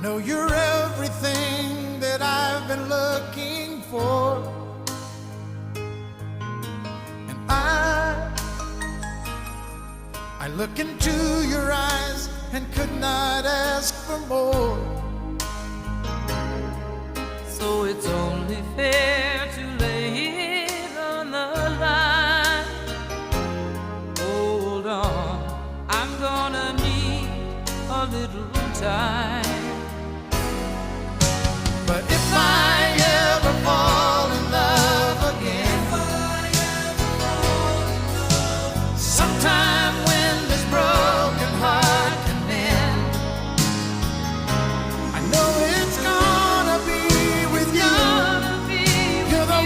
know you're everything that I've been looking for, and I look into your eyes and could not ask for more. So it's only fair to lay it on the line. Hold on, I'm gonna need a little time.